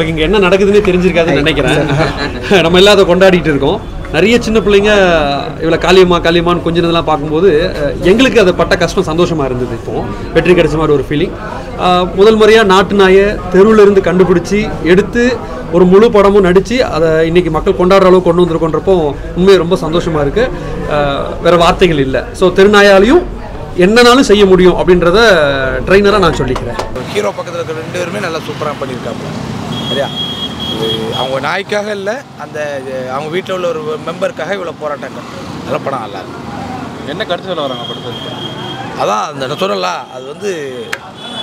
உங்களுக்கு இங்கே என்ன நடக்குதுன்னே தெரிஞ்சிருக்காதுன்னு நினைக்கிறேன். நம்ம எல்லாம் அதை கொண்டாடிட்டு இருக்கோம். நிறைய சின்ன பிள்ளைங்க இவ்வளோ காளியம்மான்னு கொஞ்சம் இதெல்லாம் பார்க்கும்போது எங்களுக்கு அதை பட்ட கஷ்டம் சந்தோஷமாக இருந்தது. இப்போது வெற்றி கிடைச்ச மாதிரி ஒரு ஃபீலிங். முதல் முறையாக நாட்டு நாயை தெருவில் இருந்து கண்டுபிடிச்சி எடுத்து ஒரு முழு படமும் நடித்து அதை இன்றைக்கி மக்கள் கொண்டாடுற அளவுக்கு கொண்டு வந்திருக்கோன்றப்போ உண்மையை ரொம்ப சந்தோஷமாக இருக்குது. வேறு வார்த்தைகள் இல்லை. ஸோ தெருநாயாலையும் என்னன்னாலும் செய்ய முடியும் அப்படின்றத ட்ரைனராக நான் சொல்லிக்கிறேன். ஹீரோ பக்கத்தில் இருக்கிற 2 பேருமே நல்லா சூப்பராக பண்ணியிருக்காங்க. சரியா, அவங்க நாய்க்காக இல்லை, அந்த அவங்க வீட்டில் உள்ள ஒரு மெம்பருக்காக இவ்வளோ போராட்டங்கள். நல்ல படம் நல்லா இருக்கு. என்ன கருத்து சொல்ல வராங்க படத்துக்கு? அதான் அந்த சொல்லலாம், அது வந்து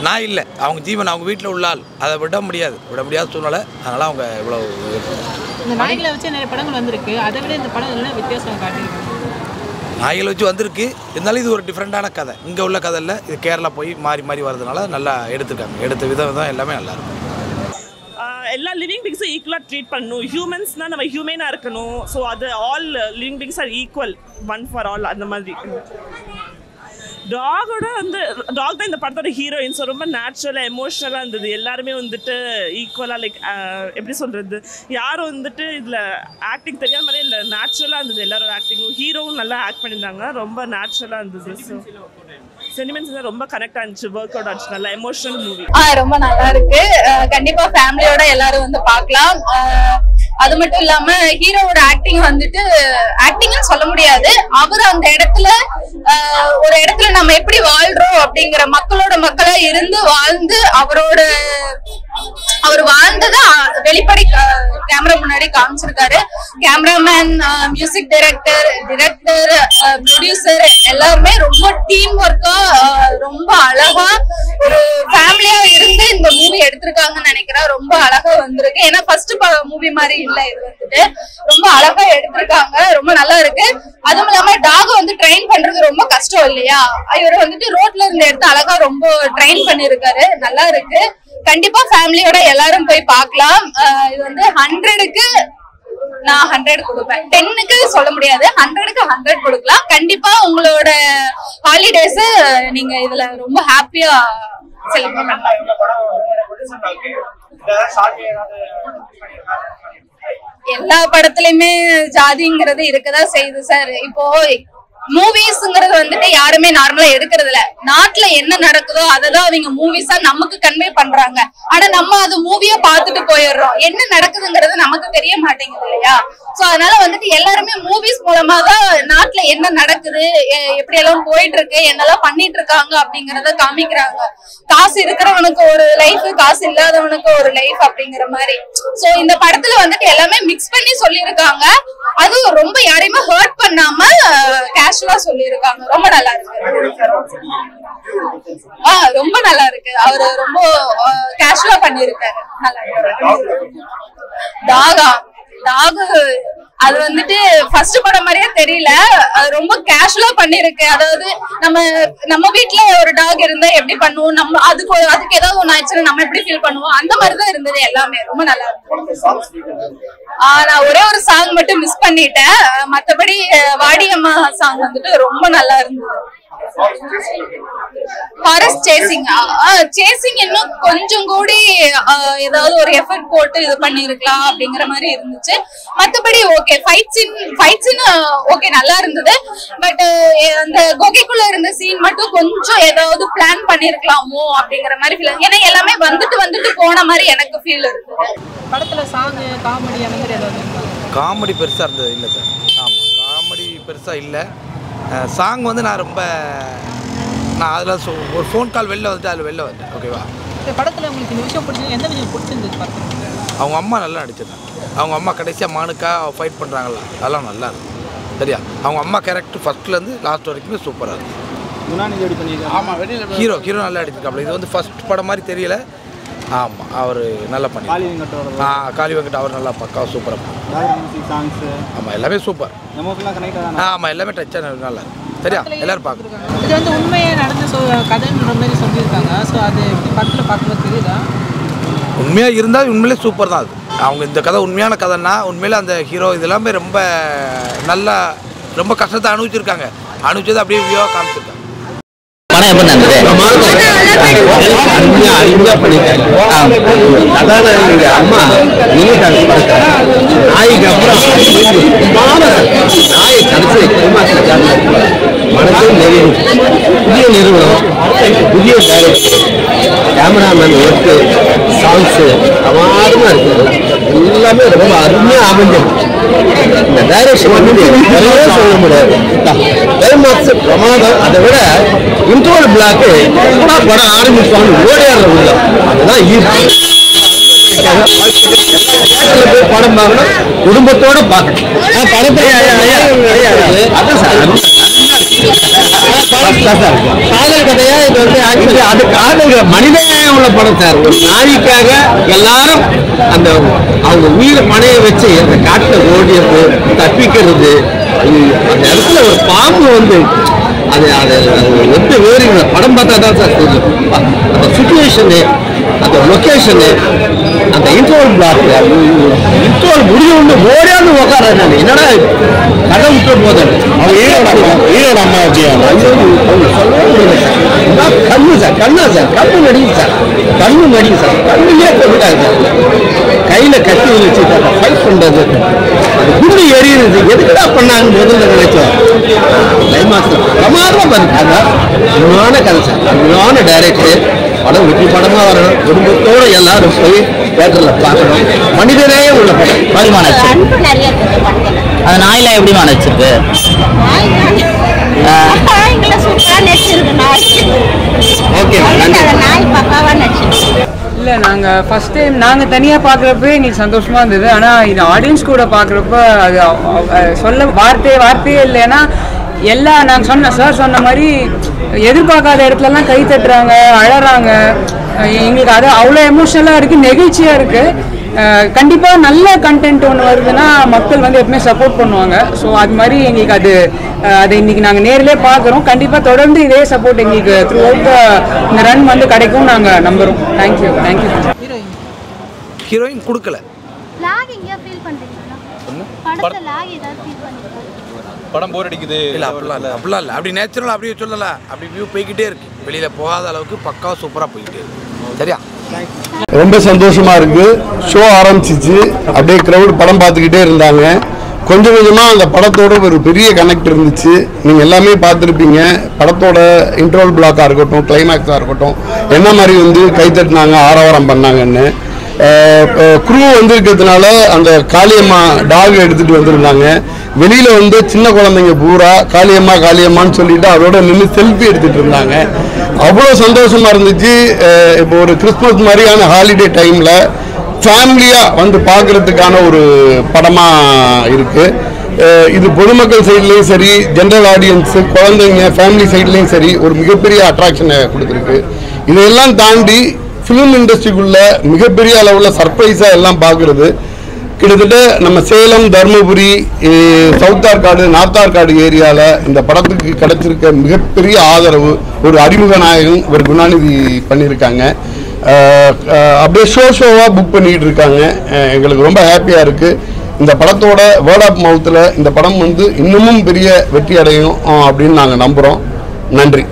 நாய் இல்லை, அவங்க ஜீவன், அவங்க வீட்டில் உள்ள ஆள், அதை விட முடியாத சூழ்நிலை. அதனால் அவங்க இவ்வளோ இந்த நாய்களை வச்சு நிறைய படங்கள் வந்திருக்கு. அதை விட இந்த படம் என்ன வித்தியாசம் காட்டியிருக்காங்க? நாய்களை வச்சு வந்திருக்கு, இருந்தாலும் இது ஒரு டிஃப்ரெண்ட்டான கதை. இங்கே உள்ள கதை இல்லை, இது கேரளா போய் மாறி வரதுனால நல்லா எடுத்துருக்காங்க. எடுத்த விதம் தான் எல்லாமே நல்லா இருக்கும். எல்லா லிவிங் பிங்ஸும் ஈக்குவலாக ட்ரீட் பண்ணணும். ஹியூமன்ஸ்னால் நம்ம ஹியூமனாக இருக்கணும். ஸோ அது all living beings are equal, one for all. அந்த மாதிரி டாகோட வந்து டாக் தான் இந்த படத்தோட ஹீரோயின். ஸோ ரொம்ப நேச்சுரலாக எமோஷ்னலாக இருந்தது. எல்லாருமே வந்துட்டு ஈக்குவலாக லைக் எப்படி சொல்கிறது, யாரும் வந்துட்டு இதில் ஆக்டிங் தெரியாத மாதிரியே இல்லை, நேச்சுரலாக இருந்தது எல்லாரும் ஆக்டிங்கும். ஹீரோவும் நல்லா ஆக்ட் பண்ணியிருந்தாங்க, ரொம்ப நேச்சுரலாக இருந்தது. ஸோ சென்டிமெண்ட்ஸ் ரொம்ப கனெக்ட் ஆனிச்சு, ஒர்க் அவுட் ஆச்சு. நல்லா எமோஷனல் மூவி. ரொம்ப நல்லா இருக்கு. கண்டிப்பா ஃபேமிலியோட எல்லாரும் வந்து பார்க்கலாம். அது மட்டும் இல்லாம ஹீரோவோட ஆக்டிங் வந்துட்டு ஆக்டிங்னு சொல்ல முடியாது. அவர் அந்த இடத்துல ஒரு இடத்துல நம்ம எப்படி வாழ்றோம் அப்படிங்கிற மக்களோட மக்களா இருந்து வாழ்ந்து அவர் வாழ்ந்ததை வெளிப்படை கேமரா முன்னாடி காமிச்சிருக்காரு. கேமராமேன், மியூசிக் டைரக்டர், ப்ரொடியூசர் எல்லாருமே ரொம்ப டீம் ஒர்க்கா ரொம்ப அழகா ஒரு ஃபேமிலியா இருந்து இந்த மூவி எடுத்திருக்காங்கன்னு நினைக்கிறேன். ரொம்ப அழகா வந்திருக்கு. ஏன்னா ஃபர்ஸ்ட் மூவி மாதிரி இல்ல, இது வந்துட்டு ரொம்ப அழகா எடுத்திருக்காங்க. ரொம்ப நல்லா இருக்கு. அதுவும் இல்லாம டாக் வந்து ட்ரெயின் பண்றது ரொம்ப கஷ்டம் இல்லையா, இவர் வந்துட்டு ரோட்ல இருந்து எடுத்து அழகா ரொம்ப ட்ரெயின் பண்ணிருக்காரு. நல்லா இருக்கு. கண்டிப்பா ஃபேமிலியோட எல்லாரும் போய் பார்க்கலாம். இது வந்து 100க்கு நான் 100 கொடுப்பேன். 10க்கு சொல்ல முடியாது, 100க்கு 100 கொடுக்கலாம். கண்டிப்பா உங்களோட ஹாலிடேஸ் நீங்க இதுல ரொம்ப ஹாப்பியா செலிப்ரேட் பண்ணலாம். எல்லா படத்துலயுமே ஜாதிங்கிறது இருக்கதான் செய்யுது சார். இப்போ மூவிஸ்ங்கிறது வந்துட்டு யாருமே நார்மலா எடுக்கிறது இல்ல. நாட்டுல என்ன நடக்குதோ அததான் அவங்க மூவிஸா நமக்கு கன்வே பண்றாங்க. ஆனா நம்ம அது மூவியா பாத்துட்டு போயிடுறோம். என்ன நடக்குதுங்கிறது நமக்கு தெரிய மாட்டேங்குது இல்லையா. சோ அதனால வந்துட்டு எல்லாருமே மூவிஸ் மூலமா தான் நாட்டுல என்ன நடக்குது, எப்படி எல்லாம் போயிட்டு இருக்கு, என்னெல்லாம் பண்ணிட்டு இருக்காங்க அப்படிங்கறத காமிக்கிறாங்க. காசு இருக்கிறவனுக்கு ஒரு லைஃப், காசு இல்லாதவனுக்கு ஒரு லைஃப் அப்படிங்கிற மாதிரி. சோ இந்த படத்துல வந்துட்டு எல்லாமே மிக்ஸ் பண்ணி சொல்லியிருக்காங்க. அதுவும் ரொம்ப யாரையுமே ஹர்ட் பண்ணாம கேஷுவலா சொல்லியிருக்காங்க. ரொம்ப நல்லா இருக்கு. ரொம்ப நல்லா இருக்கு. அவரு ரொம்ப கேஷுவலா பண்ணிருக்காரு. நல்லா இருக்கு. டாக் அது வந்துட்டு ஃபர்ஸ்ட் படம் மாதிரியே தெரியல, ரொம்ப கேஷுவலா பண்ணிருக்கு. அதாவது நம்ம வீட்டுல ஒரு டாக் இருந்தா எப்படி பண்ணுவோம், நம்ம அதுக்கு ஏதாவது ஒண்ணு ஆயிடுச்சுன்னா நம்ம எப்படி ஃபீல் பண்ணுவோம், அந்த மாதிரிதான் இருந்தது எல்லாமே. ரொம்ப நல்லா இருக்கு. நான் ஒரே ஒரு சாங் மட்டும் மிஸ் பண்ணிட்டேன். மத்தபடி வாடியம்மா சாங் வந்துட்டு ரொம்ப நல்லா இருந்தது. ஃபாரஸ்ட் சேசிங் இன்னும் கொஞ்சம் கூடி ஏதாவது ஒரு எஃபர்ட் போட்டு இது பண்ணிருக்கலாம் அப்படிங்கிற மாதிரி இருந்துச்சு. மத்தபடி ஓகே, ஃபைட் சீன் ஓகே நல்லா இருந்தது. பட் அந்த குகைக்குள்ள இருந்த சீன் மட்டும் கொஞ்சம் ஏதாவது பிளான் பண்ணிருக்கலாமோ அப்படிங்கிற மாதிரி ஃபீல். ஏன்னா எல்லாமே வந்துட்டு போன மாதிரி எனக்கு ஃபீல் இருக்கு. படத்துல சாங் காமெடி அந்த மாதிரி ஏதாவது காமெடி பெருசா இருந்தது இல்லை சார். ஆமா, காமெடி பெருசா இல்லை. சாங் வந்து நான் அதில் ஒரு ஃபோன் கால் வெளில வந்துட்டேன். ஓகேவா, இந்த படத்தில் உங்களுக்கு இந்த விஷயம் பிடிச்சது, எந்த விஷயம் பிடிச்சிருந்துச்சு பார்த்தீங்க? அவங்க அம்மா நல்லா நடிச்சிருந்தாங்க. அவங்க அம்மா கடைசியாக மானுக்கா ஃபைட் பண்ணுறாங்களா, அதெல்லாம் நல்லா இருக்கும். சரியா, அவங்க அம்மா கேரக்டர் ஃபர்ஸ்ட்லேருந்து லாஸ்ட் வரைக்குமே சூப்பராக இருக்கும். ஹீரோ நல்லா அடிச்சிருக்காப்ல. இது வந்து ஃபர்ஸ்ட் படம் மாதிரி தெரியல. ஆமாம், அவர் நல்லா பண்ணி காளி வெங்கட் அவர் நல்லா பக்கா சூப்பராக பண்ணி. ஆமாம், எல்லாமே சூப்பர். ஆமாம், எல்லாமே டச்சாக நல்லா இருக்கும். சரியா, எல்லாரும் பார்க்கணும். இது வந்து உண்மையாக நடந்த கதைன்ற மாதிரி சொல்லியிருக்காங்க. ஸோ அது படத்தில் பார்க்கும்போது தெரியுதா? உண்மையாக இருந்தால் உண்மையிலே சூப்பர் தான் அது. அவங்க இந்த கதை உண்மையான கதைன்னா உண்மையிலே அந்த ஹீரோ இதெல்லாமே ரொம்ப கஷ்டத்தை அனுபவிச்சிருக்காங்க. அனுபவிச்சது அப்படியே வியூவாக காமிச்சிருக்காங்க. படம் எப்படி நடந்தது? அருமையா பண்ணிட்டாங்க. கதாநாயகனுடைய அம்மா நீட்டாங்க நாய்க்கு அப்புறம் நாயை கடைசி மனசு நிறுவனம், புதிய நிறுவனம், புதிய டைரக்டர், கேமராமேன் ஒர்க்கு, சாங்ஸு அவாரமாக இருக்குது. எல்லாமே ரொம்ப அருமையாக அமைஞ்சது. இந்த டைரக்ஷன் வந்து சொல்ல முடியாது. கிளைமாக்ஸ் பிரமாதம். அதை விட இன்ட்ரோல் பிளாக்கு படம் ஆரம்பிப்பான்னு ஓடியாடுற உள்ள அதுதான் ஈர்ப்பு. போய் படம் பார்க்கணும், குடும்பத்தோட பார்க்கணும். படத்தை அதான் சார் காதல் கதையா இது வந்து ஆக்சுவலி அது காதல் மனிதநேயம் உள்ள படம் சார். ஒரு நாய்க்காக எல்லாரும் அந்த அவங்க உயிரை பணைய வச்சு அந்த காட்டில் ஓடியது தப்பிக்கிறது. அந்த இடத்துல ஒரு பாம்பு வந்து அது அதை எப்படி வேறுங்க படம் பார்த்தா தான் சார் தெரியும். அந்த சுச்சுவேஷனு, அந்த லொக்கேஷனு, அந்த இன்ட்ரோல் பிளாக், இன்ட்ரோல் முடிஞ்சு ஓடியாந்து உக்கார என்னடா கதை விட்டு போது ஈரோட அம்மா கண்ணு சார், கண்ணா சார், கண்ணு நடிங்க சார், கண்ணு நடிங்க சார், கண்ணுலேயே போட்டுட்டாங்க சார். கையில கட்டி வச்சு ஃபைட் பண்றது, அது குண்டு எரியுது. எதுக்குடா பண்ணாங்க முதல்ல நினைச்சோம். கிளைமாக்ஸ் பிரமாதமா பண்ணிட்டாங்க. அருமையான கதை சார், அருமையான டைரக்டர். படம் வெற்றி படமா வரணும், குடும்பத்தோட எல்லாரும் போய் தியேட்டர்ல பார்க்கணும். மனிதனே உள்ள படம் பரிமாணம். அது நாயில எப்படி நினைச்சிருக்கு? இல்லை நாங்கள் ஃபஸ்ட் டைம் நாங்கள் தனியாக பார்க்குறப்ப எங்களுக்கு சந்தோஷமாக இருந்தது. ஆனால் இது ஆடியன்ஸ் கூட பார்க்குறப்ப அது சொல்ல வார்த்தையே இல்லை. ஏன்னா எல்லாம் நாங்கள் சார் சொன்ன மாதிரி எதிர்பார்க்காத இடத்துலலாம் கை தட்டுறாங்க, அழறாங்க. எங்களுக்கு அது அவ்வளோ எமோஷனலாக இருக்குது, நெகிழ்ச்சியாக இருக்குது. கண்டிப்பாக நல்ல கண்டென்ட் ஒன்று வருதுன்னா மக்கள் வந்து எப்பவுமே சப்போர்ட் பண்ணுவாங்க. ஸோ அது மாதிரி எங்களுக்கு அதை இன்னைக்கு நாங்கள் நேரிலே பார்க்குறோம். கண்டிப்பாக தொடர்ந்து இதே சப்போர்ட் எங்களுக்கு த்ரூ அவுட் இந்த ரன் வந்து கிடைக்கும் நாங்கள் நம்புகிறோம். தேங்க்யூ. ஹீரோயின் கொடுக்கல. படம் போர் அடிக்குது இல்லை அப்படிலாம் இல்லை. அப்படி நேச்சுரலாக அப்படியே சொல்லலை. அப்படி வியூ போய்கிட்டே இருக்கு. வெளியில் போகாத அளவுக்கு பக்காவாக சூப்பராக போய்கிட்டே இருக்கு. சரியா? ரொம்ப சந்தோஷமா இருக்கு. ஷோ ஆரம்பிச்சிச்சு, அப்படியே கிரௌட் படம் பார்த்துக்கிட்டே இருந்தாங்க. கொஞ்சம் கொஞ்சமாக அந்த படத்தோட ஒரு பெரிய கனெக்ட் இருந்துச்சு. நீங்கள் எல்லாமே பார்த்துருப்பீங்க. படத்தோட இன்ட்ரோல் பிளாக்காக இருக்கட்டும், கிளைமேக்ஸாக இருக்கட்டும், என்ன மாதிரி வந்து கைத்தட்டினாங்க, ஆரவாரம் பண்ணாங்கன்னு. குரூ வந்திருக்கிறதுனால அந்த காளியம்மா டாக் எடுத்துகிட்டு வந்திருந்தாங்க. வெளியில் வந்து சின்ன குழந்தைங்க பூரா காளியம்மான்னு சொல்லிட்டு அதோட நின்று செல்ஃபி எடுத்துகிட்டு இருந்தாங்க. அவ்வளோ சந்தோஷமாக இருந்துச்சு. இப்போ ஒரு கிறிஸ்மஸ் மாதிரியான ஹாலிடே டைமில் ஃபேமிலியாக வந்து பார்க்குறதுக்கான ஒரு படமாக இருக்குது. இது பொதுமக்கள் சைட்லேயும் சரி, ஜென்ரல் ஆடியன்ஸு, குழந்தைங்க, ஃபேமிலி சைட்லேயும் சரி ஒரு மிகப்பெரிய அட்ராக்ஷனை கொடுத்துருக்கு. இதையெல்லாம் தாண்டி ஃபிலிம் இண்டஸ்ட்ரிக்குள்ளே மிகப்பெரிய அளவில் சர்ப்ரைஸாக எல்லாம் பார்க்குறது. கிட்டத்தட்ட நம்ம சேலம், தருமபுரி, சவுத் ஆர்காடு, நார்த் ஆர்காடு ஏரியாவில் இந்த படத்துக்கு கிடைச்சிருக்க மிகப்பெரிய ஆதரவு ஒரு அறிமுக நாயகன் ஒரு குணாநிதி பண்ணியிருக்காங்க. அப்படியே ஷோவாக புக் பண்ணிக்கிட்டு இருக்காங்க. எங்களுக்கு ரொம்ப ஹாப்பியாக இருக்குது. இந்த படத்தோட வேர்ட் ஆஃப் மவுத்தில் இந்த படம் வந்து இன்னமும் பெரிய வெற்றி அடையும் அப்படின்னு நாங்கள் நம்புகிறோம். நன்றி.